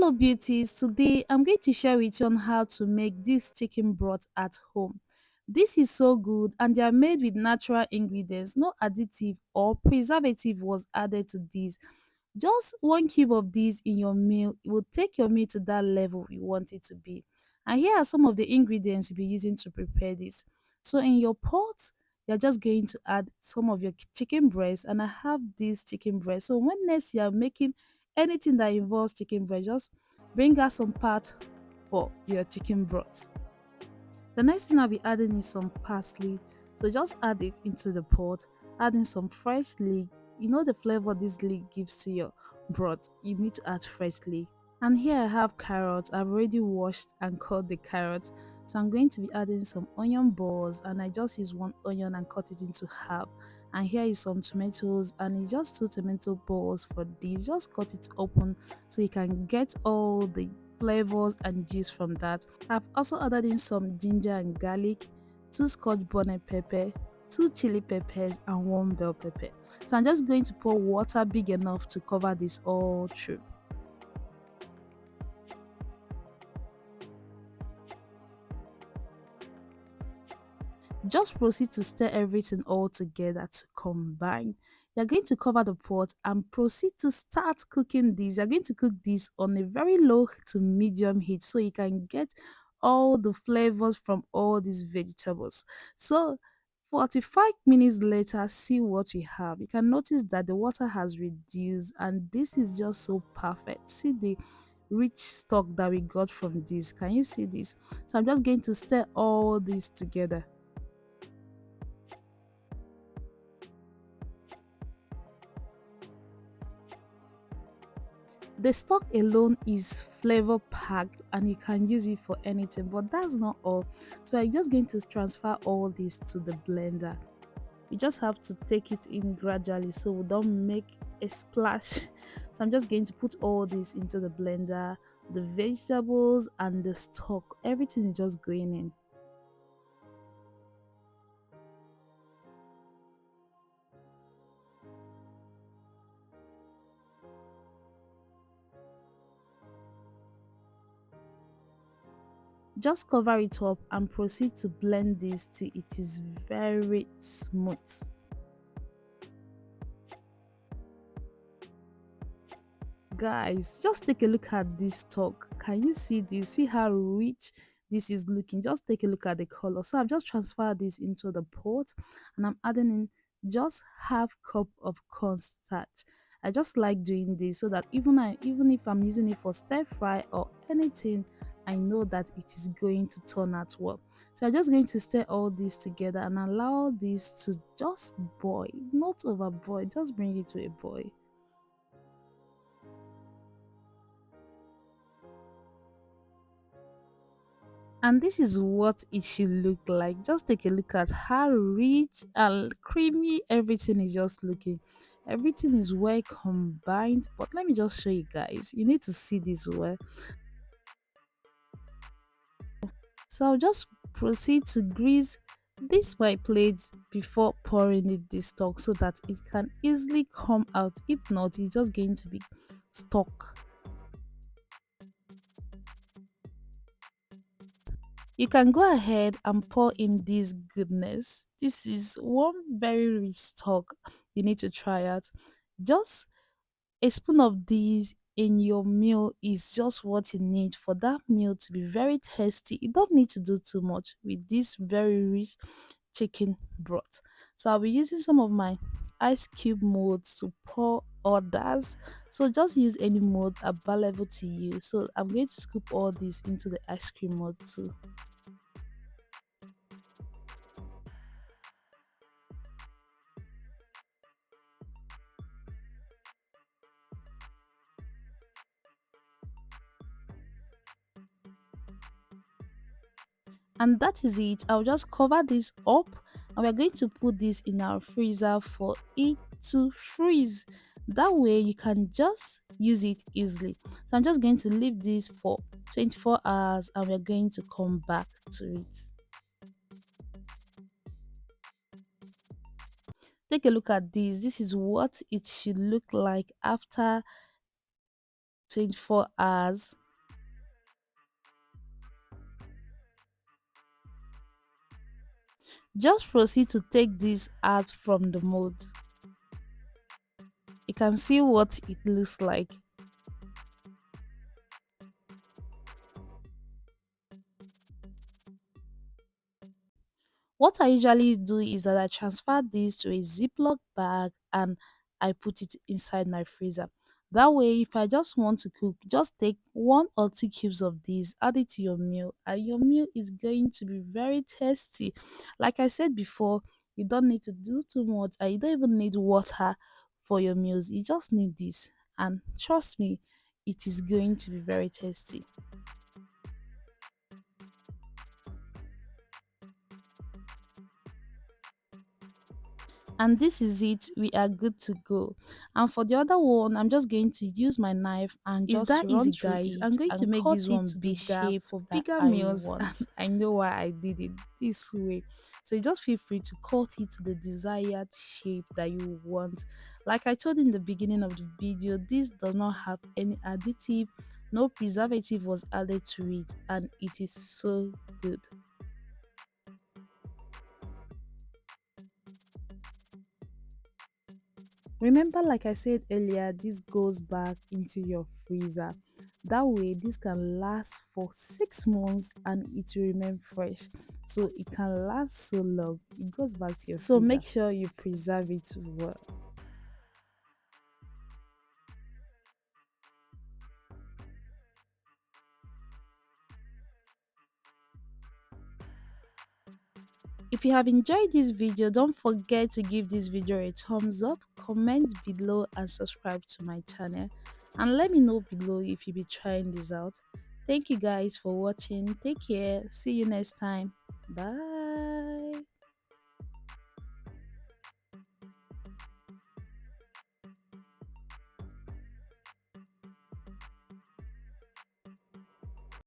Hello beauties, today I'm going to share with you on how to make this chicken broth at home. This is so good and they are made with natural ingredients, no additive or preservative was added to this. Just one cube of this in your meal, it will take your meal to that level you want it to be. And here are some of the ingredients you'll be using to prepare this. So in your pot, you're just going to add some of your chicken breast, and I have this chicken breast. So when next you are making anything that involves chicken breast, just bring out some part for your chicken broth. The next thing I'll be adding is some parsley. So just add it into the pot, adding some fresh leek. You know the flavor this leek gives to your broth. You need to add fresh leek. And here I have carrots. I've already washed and cut the carrots. So I'm going to be adding some onion balls, and I just use one onion and cut it into half. And here is some tomatoes, and it's just two tomato balls for this. Just cut it open so you can get all the flavors and juice from that. I've also added in some ginger and garlic, two Scotch bonnet pepper, two chili peppers, and one bell pepper. So I'm just going to pour water big enough to cover this all through. Just proceed to stir everything all together to combine. You're going to cover the pot and proceed to start cooking this. You're going to cook this on a very low to medium heat so you can get all the flavors from all these vegetables. So 45 minutes later, see what we have. You can notice that the water has reduced, and this is just so perfect. See the rich stock that we got from this. Can you see this? So I'm just going to stir all this together. The stock alone is flavor packed and you can use it for anything, but that's not all. So I'm just going to transfer all this to the blender. You just have to take it in gradually so we don't make a splash. So I'm just going to put all this into the blender, the vegetables and the stock, everything is just going in. Just cover it up and proceed to blend this till it is very smooth. Guys, just take a look at this stock. Can you see this? See how rich this is looking? Just take a look at the color. So I've just transferred this into the pot and I'm adding in just half cup of cornstarch. I just like doing this so that even if I'm using it for stir fry or anything, I know that it is going to turn out well. So I'm just going to stir all this together and allow this to just boil, not over boil, just bring it to a boil. And this is what it should look like. Just take a look at how rich and creamy everything is just looking. Everything is well combined, but let me just show you guys. You need to see this well. So I'll just proceed to grease this my plate before pouring it this stock so that it can easily come out. If not, it's just going to be stuck. You can go ahead and pour in this goodness. This is one very rich stock you need to try out. Just a spoon of these in your meal is just what you need for that meal to be very tasty. You don't need to do too much with this very rich chicken broth. So I'll be using some of my ice cube molds to pour others. So just use any mold available to you. So I'm going to scoop all this into the ice cream mold too. And that is it. I'll just cover this up and we're going to put this in our freezer for it to freeze. That way you can just use it easily. So I'm just going to leave this for 24 hours and we're going to come back to it. Take a look at this. This is what it should look like after 24 hours. Just proceed to take this out from the mold. You can see what it looks like. What I usually do is that I transfer this to a Ziploc bag and I put it inside my freezer. That way, if I just want to cook, just take 1 or 2 cubes of this, add it to your meal, and your meal is going to be very tasty. Like I said before, you don't need to do too much, and you don't even need water for your meals. You just need this, and trust me, it is going to be very tasty. And this is it, we are good to go. And for the other one, I'm just going to use my knife and It's just that run easy, through guys. I'm it going to and make this cut it one to the bigger shape for that bigger I meals. want. And I know why I did it this way. So you just feel free to cut it to the desired shape that you want. Like I told in the beginning of the video, this does not have any additive, no preservative was added to it, and it is so good. Remember, like I said earlier, this goes back into your freezer. That way, this can last for 6 months and it will remain fresh. So it can last so long. It goes back to your so freezer. make sure you preserve it well. If you have enjoyed this video, don't forget to give this video a thumbs up, comment below and subscribe to my channel. And let me know below if you'll be trying this out. Thank you guys for watching. Take care. See you next time. Bye.